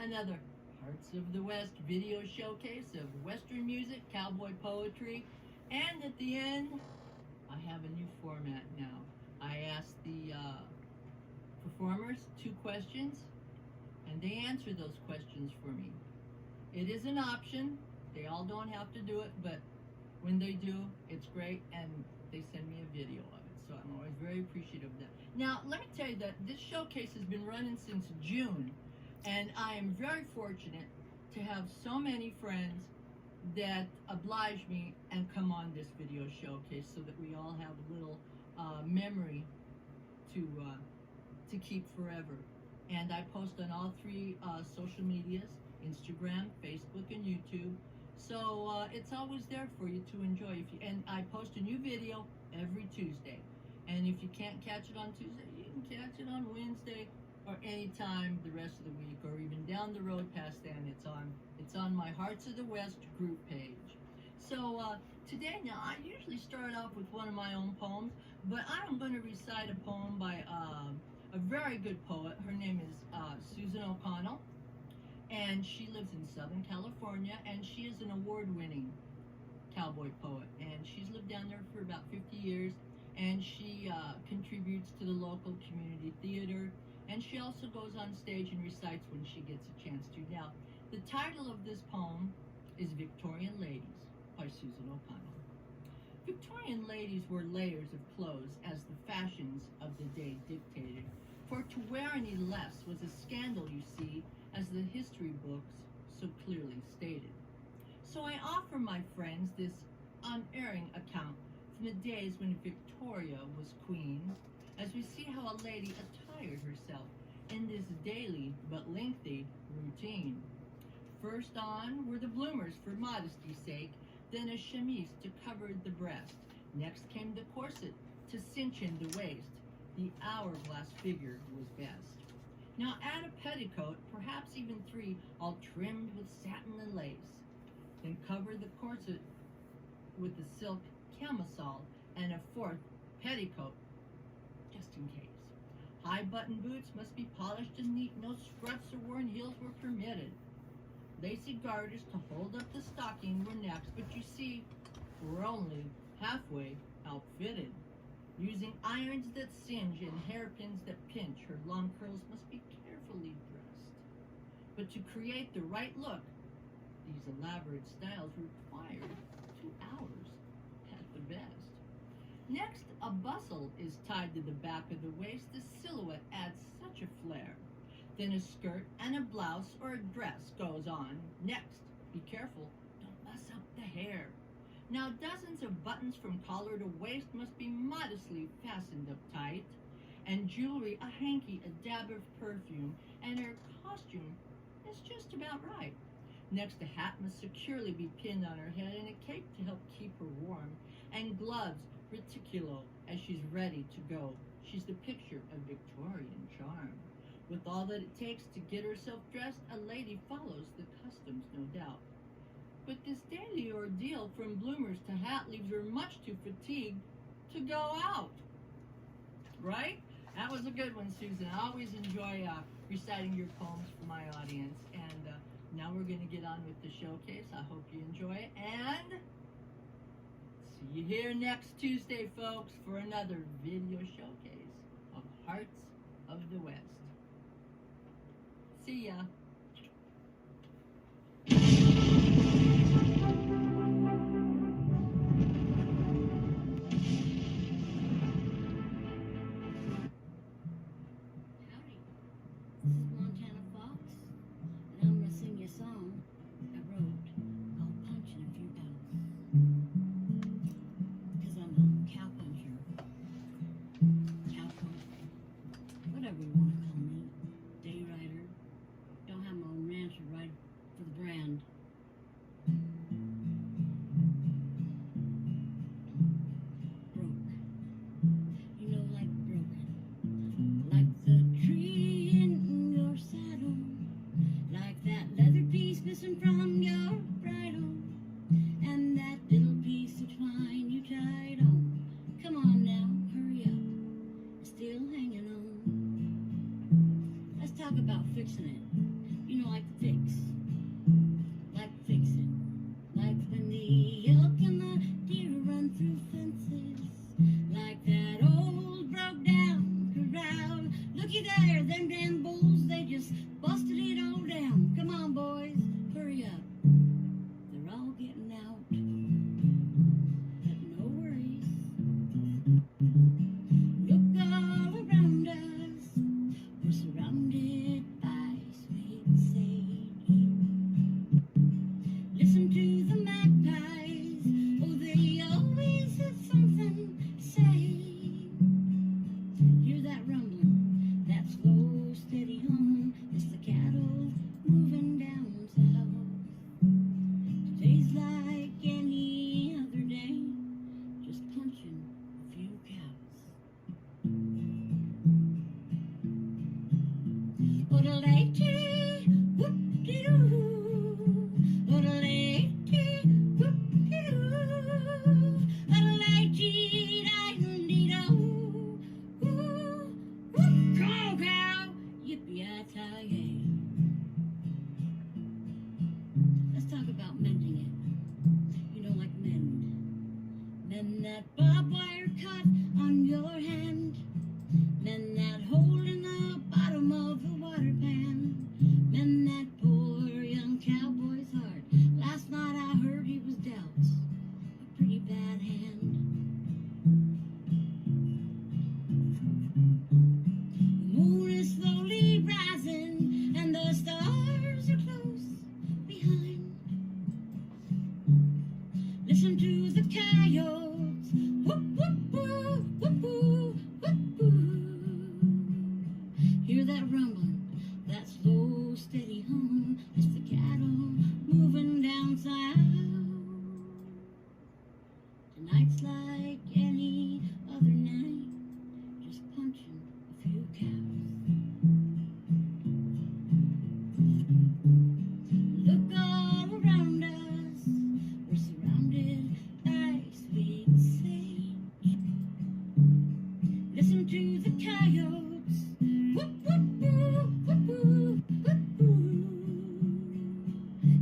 another Hearts of the West video showcase of Western music, cowboy poetry, and at the end, I have a new format now. I ask the performers 2 questions, and they answer those questions for me. It is an option. They all don't have to do it, but when they do, it's great, and they send me a video of it. So I'm always very appreciative of that. Now, let me tell you that this showcase has been running since June, and I am very fortunate to have so many friends that oblige me and come on this video showcase so that we all have a little memory to keep forever. And I post on all 3 social medias, Instagram, Facebook, and YouTube. So it's always there for you to enjoy. And I post a new video every Tuesday. And if you can't catch it on Tuesday, you can catch it on Wednesday or any time the rest of the week, or even down the road past then. It's on my Hearts of the West group page. So today, now I usually start off with one of my own poems, but I'm going to recite a poem by a very good poet. Her name is Susan O'Connell, and she lives in Southern California, and she is an award-winning cowboy poet, and she's lived down there for about 50 years, and she contributes to the local community theater, and she also goes on stage and recites when she gets a chance to. Now, the title of this poem is Victorian Ladies by Susan O'Connell. Victorian ladies wore layers of clothes as the fashions of the day dictated, for to wear any less was a scandal, you see, as the history books so clearly stated. So I offer my friends this unerring account from the days when Victoria was queen, as we see how a lady attired herself in this daily but lengthy routine. First on were the bloomers for modesty's sake, then a chemise to cover the breast. Next came the corset to cinch in the waist. The hourglass figure was best. Now add a petticoat, perhaps even 3, all trimmed with satin and lace. Then cover the corset with the silk camisole and a 4th petticoat, just in case. High button boots must be polished and neat. No struts or worn heels were permitted. Lacy garters to hold up the stocking were next, but you see, we're only halfway outfitted. Using irons that singe and hairpins that pinch, her long curls must be carefully dressed. But to create the right look, these elaborate styles required 2 hours at the best. Next, a bustle is tied to the back of the waist. The silhouette adds such a flair. Then a skirt and a blouse or a dress goes on. Next, be careful, don't mess up the hair. Now dozens of buttons from collar to waist must be modestly fastened up tight. And jewelry, a hanky, a dab of perfume, and her costume is just about right. Next, a hat must securely be pinned on her head, and a cape to help keep her warm, and gloves reticulo as she's ready to go. She's the picture of Victorian charm. With all that it takes to get herself dressed, a lady follows the customs, no doubt. But this daily ordeal from bloomers to hat leaves her much too fatigued to go out. Right? That was a good one, Susan. I always enjoy reciting your poems for my audience. And now we're going to get on with the showcase. I hope you enjoy it. And see you here next Tuesday, folks, for another video showcase of Hearts of the West. See ya. Foxx, and I'm gonna sing you a song I wrote called Punching a Few Bells. Because I'm a cow puncher, cow poet, whatever you want to call me, day rider, that barbed wire cut on your hand, then that hole in the bottom of the water pan, then that poor young cowboy's heart. Last night I heard he was dealt a pretty bad hand. The moon is slowly rising and the stars are close behind. Listen to the coyotes, whoop whoop whoop whoop whoop whoop whoop. Hear that rumbling, that slow steady hum. It's the cattle moving down south. Tonight's like any other night, just punching a few cows. Look all around us, we're surrounded by sweet sage. Listen to the coyotes, whoop whoop whoop whoop whoop whoop whoop.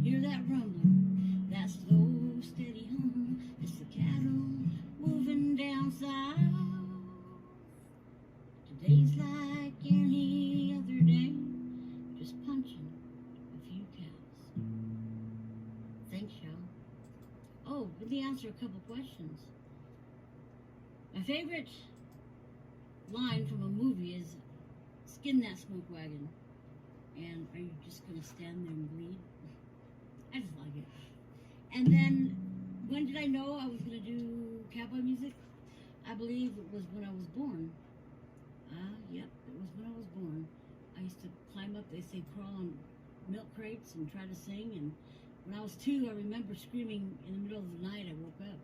Hear that rumbling, that slow steady hum. It's the cattle moving down south. Today's like any other day, just punching a few cows. Thanks, y'all. Oh, let me answer a couple questions. My favorite line from a movie is, "Skin that smoke wagon." And are you just gonna stand there and bleed? I just like it. And then, when did I know I was gonna do cowboy music? I believe it was when I was born. Yep, it was when I was born. I used to climb up, they say, crawl on milk crates and try to sing. And when I was 2, I remember screaming in the middle of the night. I woke up,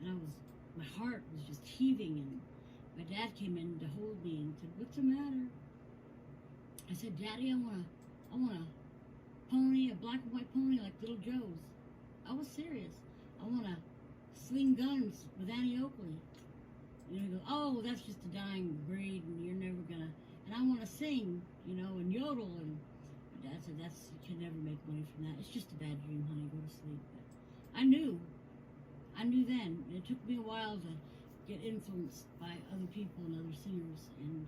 and my heart was just heaving. And my dad came in to hold me and said, "What's the matter?" I said, "Daddy, I want a pony, a black and white pony like Little Joe's." I was serious. I want to swing guns with Annie Oakley. And he goes, "Oh, that's just a dying breed, and you're never gonna." And I want to sing, and yodel. And my dad said, "You can never make money from that. It's just a bad dream, honey. Go to sleep." But I knew then. And it took me a while to get influenced by other people and other singers. And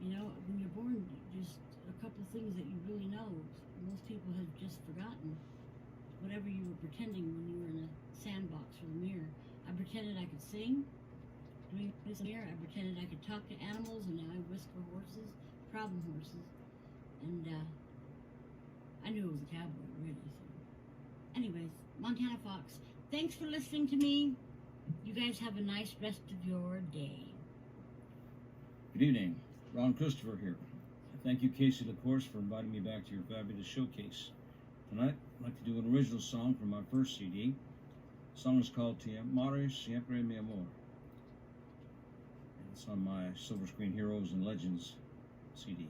when you're born, just a couple things that you really know. Most people have just forgotten. Whatever you were pretending when you were in a sandbox or a mirror. I pretended I could sing. Doing this mirror, I pretended I could talk to animals, and now I whisper horses, problem horses. And I knew it was a cowboy already. So, anyways, Montana Foxx, thanks for listening to me. You guys have a nice rest of your day. Good evening. Ron Christopher here. Thank you, Casey LaCourse, for inviting me back to your fabulous showcase. Tonight, I'd like to do an original song from my first CD. The song is called Te Amare Siempre Mi Amor. And it's on my Silver Screen Heroes and Legends CD.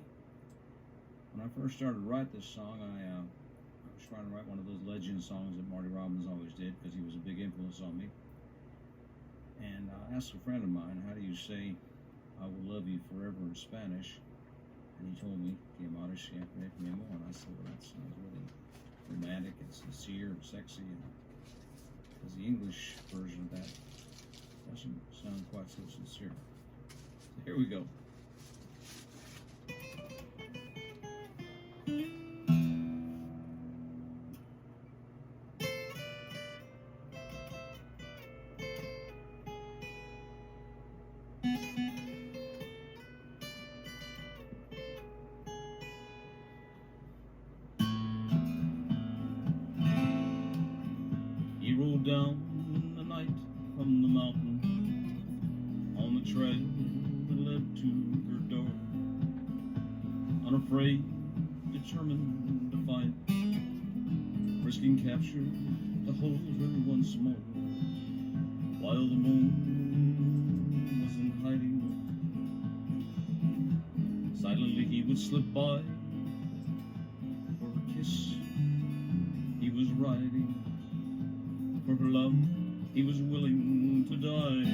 When I first started to write this song, I was trying to write one of those legend songs that Marty Robbins always did, because he was a big influence on me. And I asked a friend of mine, "How do you say 'I will love you forever' in Spanish?" And he told me, "Te amare siempre mi amor." And I said, "Well, that sounds really romantic and sincere and sexy." Because the English version of that doesn't sound quite so sincere. So here we go. He rode down in the night from the mountain on the trail that led to her door. Unafraid, determined to fight, risking capture to hold her once more. While the moon was in hiding, silently he would slip by. For a kiss he was riding, for her love he was willing to die.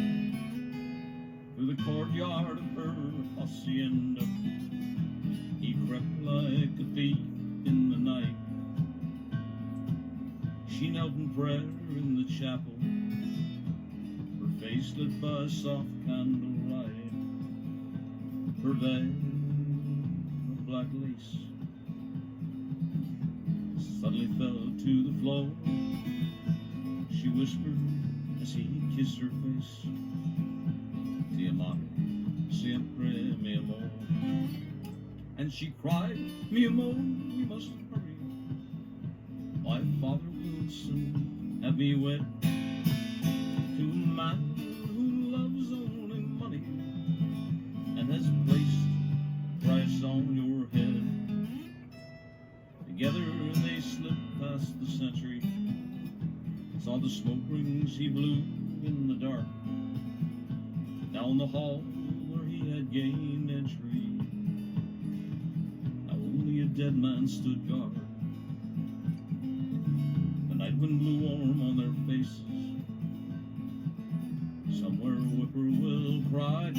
Through the courtyard of her hacienda he crept like a thief in the night. She knelt in prayer in the chapel, face lit by soft candlelight, her veil of black lace suddenly fell to the floor. She whispered as he kissed her face, "Ti amare sempre, mi amor." And she cried, "Mi amor, we must hurry. My father will soon have me wed to a man who loves only money and has placed a price on your head." Together they slipped past the sentry, saw the smoke rings he blew in the dark, down the hall where he had gained entry. Now only a dead man stood guard. The night wind blew warm on their faces. Somewhere a whippoorwill cried,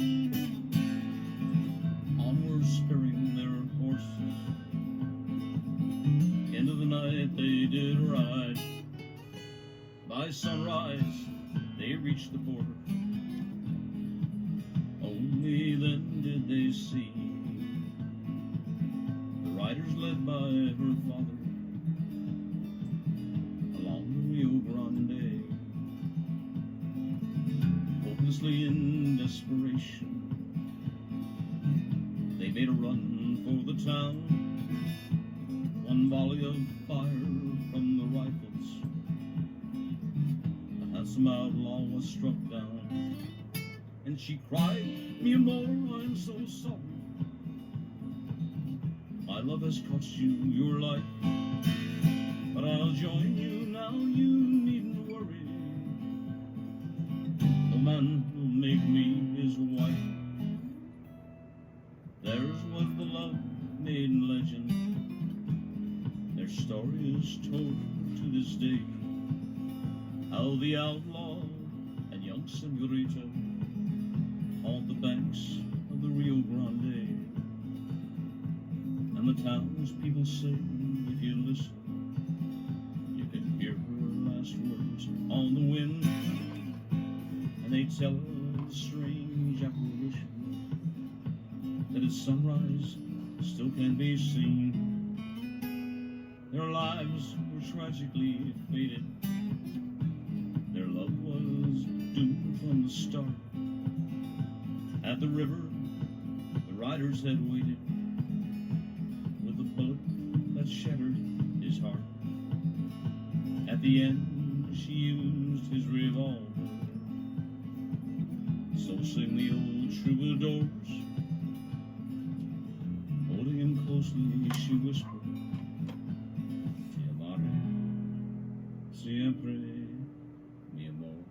onward spurring their horses. Into the night they did ride. By sunrise they reached the border. Only then did they see the riders led by her father along the Rio Grande. Hopelessly in desperation, they made a run for the town. One volley of fire from the rifles, the handsome outlaw was struck down. And she cried, "Mi amor, I'm so sorry. My love has cost you your life, but I'll join you now, you needn't worry. No man will make me his wife." Theirs was the love made in legend. Their story is told to this day, how the outlaw and young senorita haunt the banks of the Rio Grande. And the townspeople say, if you listen, you can hear her last words on the wind. And they tell of a strange apparition that at sunrise still can be seen. Their lives were tragically fated. Their love was doomed from the start. At the river, the riders had waited with a bullet that shattered his heart. At the end, she used his revolver. So sing the old troubadours. Holding him closely, she whispered, "Ti amare siempre, mi amor."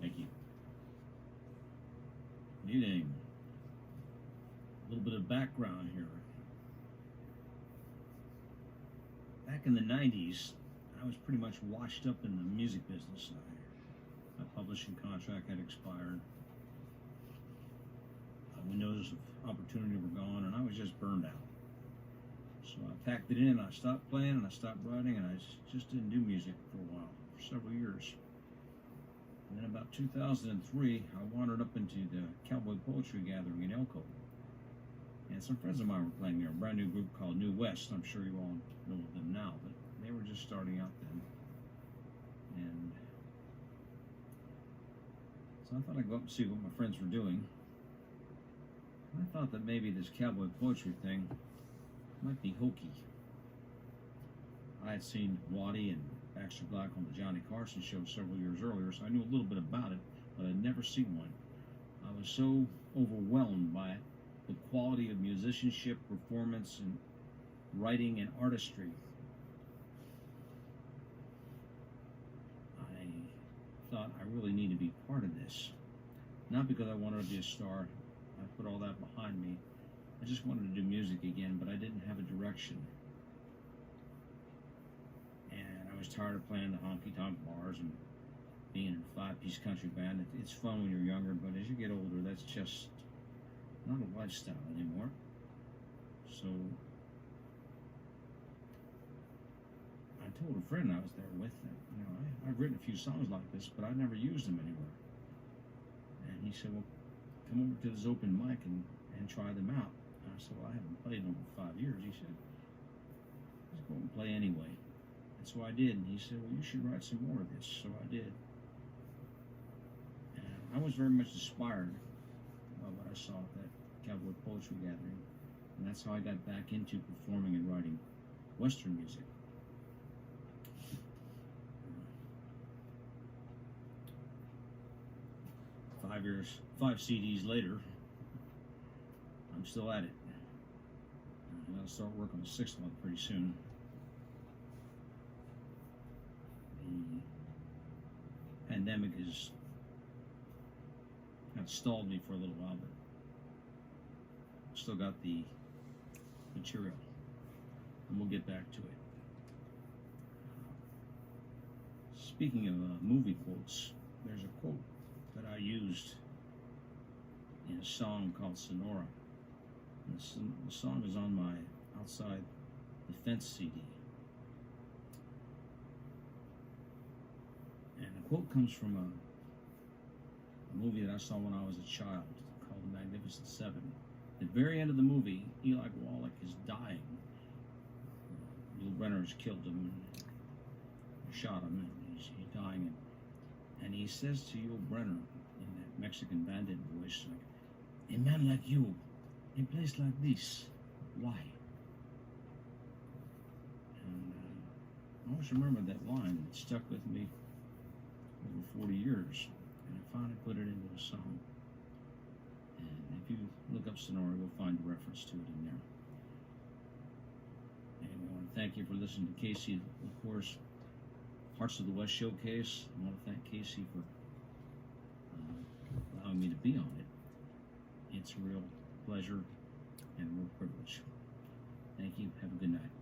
Thank you. Good evening. A little bit of background here. Back in the 90s, I was pretty much washed up in the music business. My publishing contract had expired. Windows of opportunity were gone, and I was just burned out. So I packed it in, I stopped playing, and I stopped writing, and I just didn't do music for a while, for several years. And then about 2003, I wandered up into the Cowboy Poetry Gathering in Elko. And some friends of mine were playing there, a brand new group called New West. I'm sure you all know of them now, but they were just starting out then. And so I thought I'd go up and see what my friends were doing. I thought that maybe this cowboy poetry thing might be hokey. I had seen Waddy and Baxter Black on the Johnny Carson show several years earlier, so I knew a little bit about it, but I'd never seen one. I was so overwhelmed by the quality of musicianship, performance, and writing and artistry. I thought I really need to be part of this. Not because I wanted to be a star. I put all that behind me. I just wanted to do music again, but I didn't have a direction. And I was tired of playing the honky-tonk bars and being in a five-piece country band. It's fun when you're younger, but as you get older, that's just not a lifestyle anymore. So I told a friend I was there with that, you know, I've written a few songs like this, but I never used them anywhere. And he said, well, come over to this open mic and try them out. And I said, well, I haven't played in over 5 years. He said, let's go and play anyway. And so I did. And he said, well, you should write some more of this. So I did. And I was very much inspired by what I saw at that Cowboy Poetry Gathering. And that's how I got back into performing and writing Western music. 5 years, 5 CDs later, I'm still at it. I'm going to start work on the 6th one pretty soon. The pandemic has kind of stalled me for a little while, but still got the material, and we'll get back to it. Speaking of movie quotes, there's a quote that I used in a song called Sonora. And the song is on my Outside the Fence CD. And the quote comes from a movie that I saw when I was a child called The Magnificent Seven. At the very end of the movie, Eli Wallach is dying. Yul Brynner has killed him, shot him, and he's dying. And he says to Yul Brynner in that Mexican bandit voice, like, a man like you, in a place like this, why? And I always remembered that line. It stuck with me over 40 years. And I finally put it into a song. And if you look up Sonora, you'll find a reference to it in there. Anyway, I want to thank you for listening to Casey, of course, Hearts of the West Showcase. I want to thank Casey for allowing me to be on it. It's a real pleasure and a real privilege. Thank you. Have a good night.